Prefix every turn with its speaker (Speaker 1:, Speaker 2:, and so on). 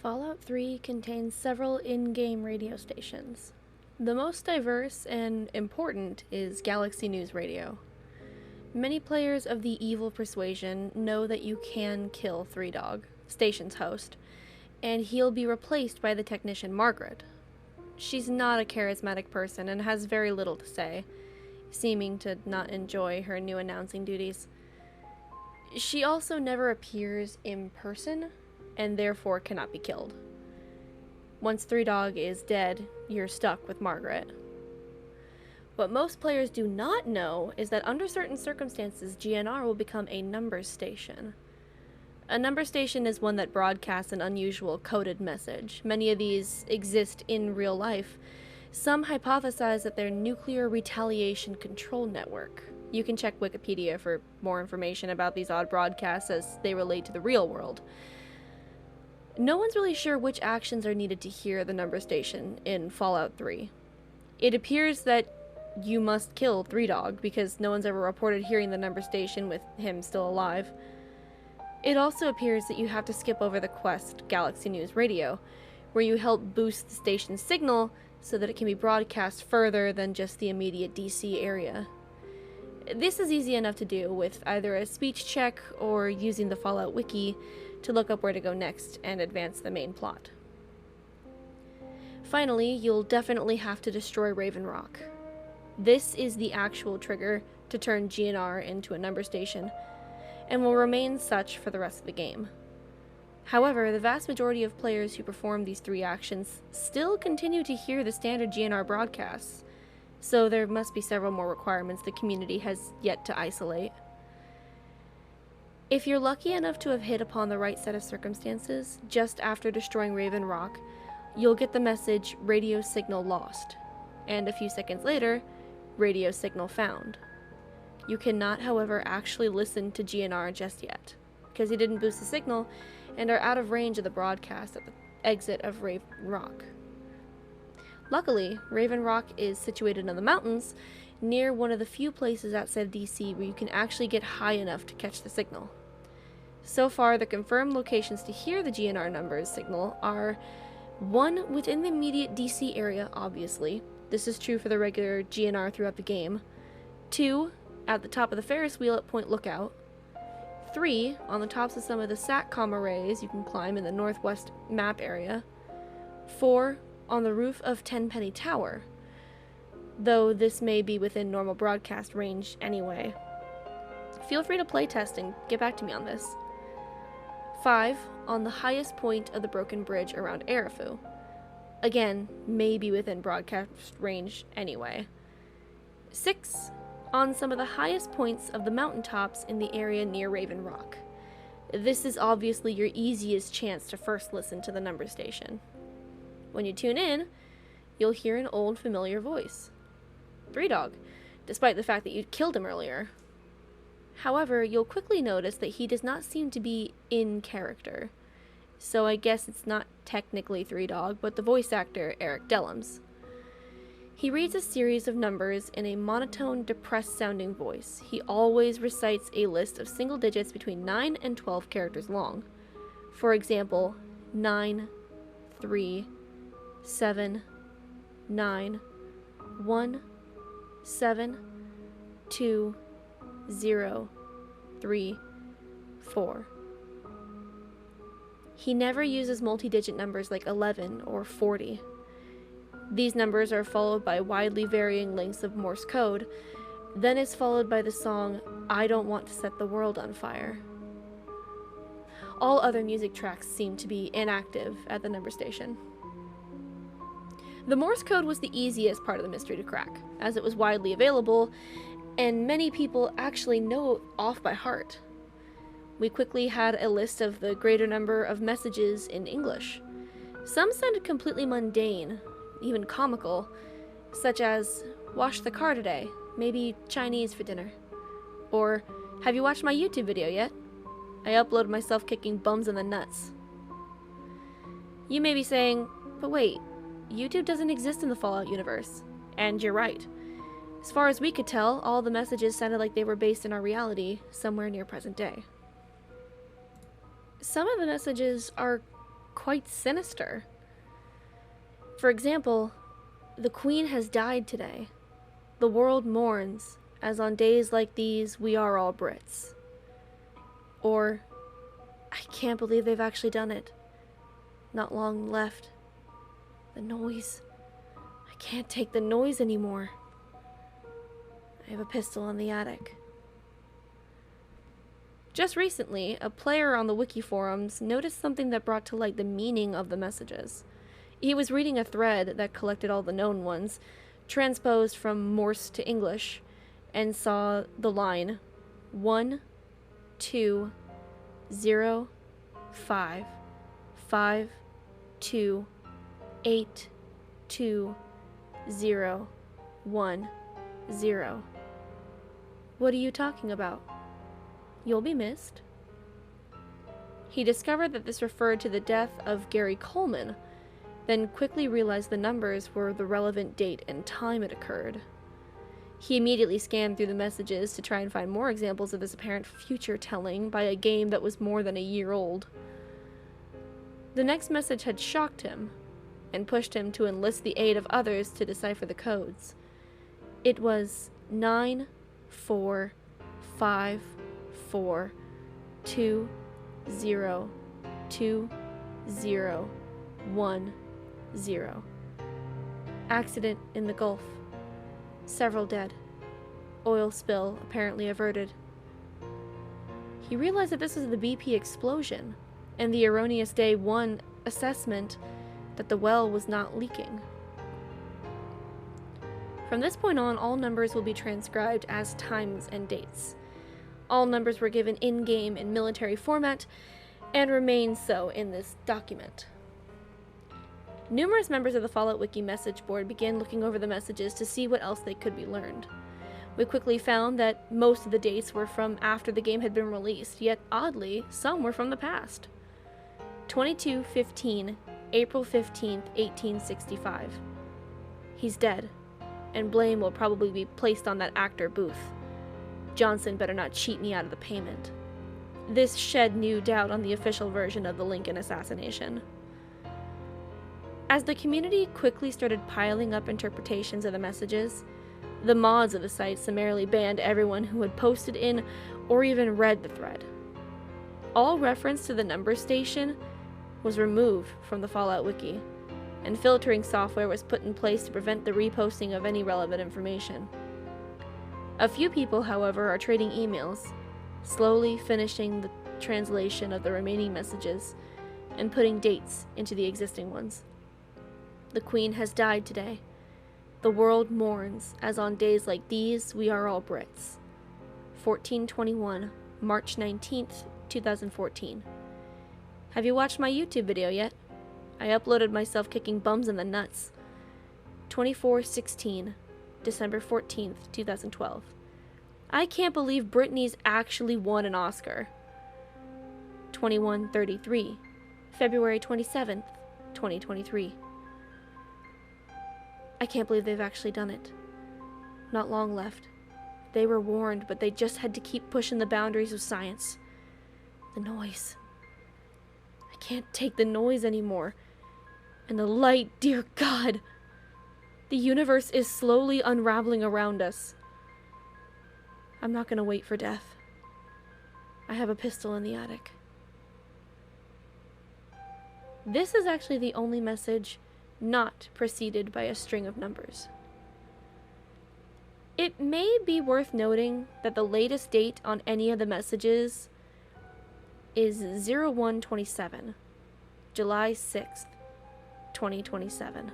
Speaker 1: Fallout 3 contains several in-game radio stations. The most diverse and important is Galaxy News Radio. Many players of the Evil Persuasion know that you can kill Three Dog, station's host, and he'll be replaced by the technician Margaret. She's not a charismatic person and has very little to say, seeming to not enjoy her new announcing duties. She also never appears in person, and therefore cannot be killed. Once Three Dog is dead, you're stuck with Margaret. What most players do not know is that under certain circumstances, GNR will become a numbers station. A number station is one that broadcasts an unusual coded message. Many of these exist in real life. Some hypothesize that they're nuclear retaliation control network. You can check Wikipedia for more information about these odd broadcasts as they relate to the real world. No one's really sure which actions are needed to hear the number station in Fallout 3. It appears that you must kill Three Dog because no one's ever reported hearing the number station with him still alive. It also appears that you have to skip over the quest Galaxy News Radio, where you help boost the station's signal so that it can be broadcast further than just the immediate DC area. This is easy enough to do with either a speech check or using the Fallout Wiki to look up where to go next and advance the main plot. Finally, you'll definitely have to destroy Raven Rock. This is the actual trigger to turn GNR into a number station, and will remain such for the rest of the game. However, the vast majority of players who perform these three actions still continue to hear the standard GNR broadcasts, so there must be several more requirements the community has yet to isolate. If you're lucky enough to have hit upon the right set of circumstances, just after destroying Raven Rock, you'll get the message, radio signal lost, and a few seconds later, radio signal found. You cannot, however, actually listen to GNR just yet, because he didn't boost the signal and are out of range of the broadcast at the exit of Raven Rock. Luckily, Raven Rock is situated in the mountains, near one of the few places outside of DC where you can actually get high enough to catch the signal. So far, the confirmed locations to hear the GNR numbers signal are 1 within the immediate DC area, obviously. This is true for the regular GNR throughout the game. 2, at the top of the Ferris wheel at Point Lookout. 3, on the tops of some of the SATCOM arrays you can climb in the northwest map area. 4, on the roof of Tenpenny Tower, though this may be within normal broadcast range anyway. Feel free to playtest and get back to me on this. 5, on the highest point of the broken bridge around Erifu. Again, may be within broadcast range anyway. 6, on some of the highest points of the mountaintops in the area near Raven Rock. This is obviously your easiest chance to first listen to the number station. When you tune in, you'll hear an old familiar voice. Three Dog, despite the fact that you'd killed him earlier. However, you'll quickly notice that he does not seem to be in character. So I guess it's not technically Three Dog, but the voice actor, Eric Dellums. He reads a series of numbers in a monotone, depressed-sounding voice. He always recites a list of single digits between 9 and 12 characters long. For example, 9, 3, 7, 9, 1, 7, 2, 0, 3, 4. He never uses multi-digit numbers like 11 or 40. These numbers are followed by widely varying lengths of Morse code, then is followed by the song, "I Don't Want to Set the World on Fire." All other music tracks seem to be inactive at the number station. The Morse code was the easiest part of the mystery to crack, as it was widely available, and many people actually know it off by heart. We quickly had a list of the greater number of messages in English. Some sounded completely mundane, even comical, such as, "Wash the car today, maybe Chinese for dinner." Or, "Have you watched my YouTube video yet? I uploaded myself kicking bums in the nuts." You may be saying, but wait, YouTube doesn't exist in the Fallout universe. And you're right. As far as we could tell, all the messages sounded like they were based in our reality, somewhere near present day. Some of the messages are quite sinister. For example, the Queen has died today. The world mourns, as on days like these we are all Brits. Or, I can't believe they've actually done it. Not long left. The noise. I can't take the noise anymore. I have a pistol in the attic. Just recently, a player on the wiki forums noticed something that brought to light the meaning of the messages. He was reading a thread that collected all the known ones, transposed from Morse to English, and saw the line 1, 2, 0, 5, 5, 2, 8, 2, 0, 1, 0. What are you talking about? You'll be missed. He discovered that this referred to the death of Gary Coleman, then quickly realized the numbers were the relevant date and time it occurred. He immediately scanned through the messages to try and find more examples of this apparent future telling by a game that was more than a year old. The next message had shocked him, and pushed him to enlist the aid of others to decipher the codes. It was 9, 4, 5, 4, 2, 0, 2, 0, 1, 0. Accident in the Gulf. Several dead. Oil spill apparently averted. He realized that this was the BP explosion, and the erroneous Day 1 assessment that the well was not leaking. From this point on, all numbers will be transcribed as times and dates. All numbers were given in-game in military format, and remain so in this document. Numerous members of the Fallout Wiki message board began looking over the messages to see what else they could be learned. We quickly found that most of the dates were from after the game had been released, yet oddly, some were from the past. 22/15, April 15th, 1865. He's dead, and blame will probably be placed on that actor Booth. Johnson better not cheat me out of the payment. This shed new doubt on the official version of the Lincoln assassination. As the community quickly started piling up interpretations of the messages, the mods of the site summarily banned everyone who had posted in or even read the thread. All reference to the number station was removed from the Fallout Wiki, and filtering software was put in place to prevent the reposting of any relevant information. A few people, however, are trading emails, slowly finishing the translation of the remaining messages and putting dates into the existing ones. The Queen has died today. The world mourns, as on days like these we are all Brits. 1421, March 19th, 2014. Have you watched my YouTube video yet? I uploaded myself kicking bums in the nuts. 24/16, December 14th, 2012. I can't believe Britney's actually won an Oscar. 21:33, February 27th, 2023. I can't believe they've actually done it. Not long left. They were warned, but they just had to keep pushing the boundaries of science. The noise. I can't take the noise anymore. And the light, dear God. The universe is slowly unraveling around us. I'm not gonna wait for death. I have a pistol in the attic. This is actually the only message not preceded by a string of numbers. It may be worth noting that the latest date on any of the messages is 0127, July 6th, 2027.